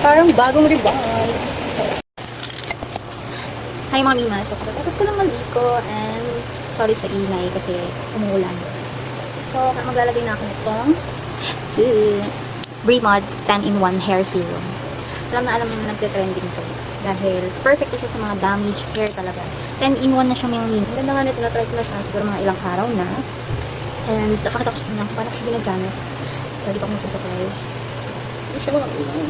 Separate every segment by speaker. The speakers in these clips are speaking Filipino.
Speaker 1: Parang bagong rebound. Hi mga Mima. So, tapos ko lang maliko and sorry sa ingay kasi umuulan. So, maglalagay na ako nitong Bremod 10-in-1 Hair Serum. Alam na nagte-trending to. Dahil perfect siya sa mga damaged hair talaga. 10-in-1 na siya may yung Ang ganda nga nito, na-try ko na siya siguro mga ilang araw na. And napakita ko sa kanya kung paano siya ginagamit. So, di pa ako magsusupply. Hindi siya mga ilang.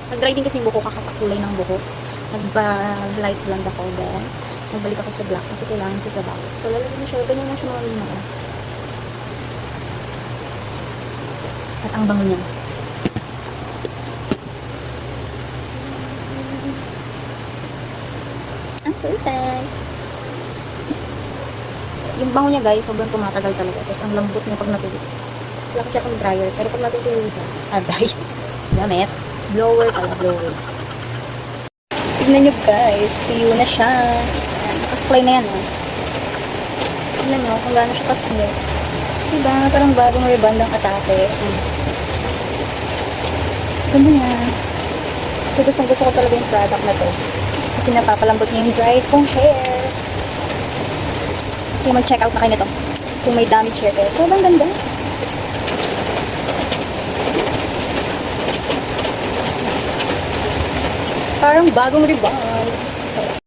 Speaker 1: Nag-dry din kasi yung buko, kakapakulay ng buko. Nagba-light blonde ako then nagbalik ako sa black kasi kailangan sa trabaho. So, lalagyan na siya. Ganyan na siya mga lima. At ang bango niya. Ang perfect. Yung bango niya guys, sobrang tumatagal talaga. Tapos ang lambot niya pag natulog. Wala kasi akong dryer. Pero pag natutulog siya, dry. Gamit. Blower pala, blower. Tignan nyo guys, tuyo na siya. Ayan, nakasupply na yan. Oh. Tignan nyo kung gaano siya ka-smooth. Diba? Parang bagong reband ang atake. Ganda niya. So gusto ko talaga yung product na to. Kasi napapalambot niya yung dried kong hair. Kaya mag-check out na kayo nito. Kung may damage hair kayo. Sobrang ganda. Parang bagong rebound.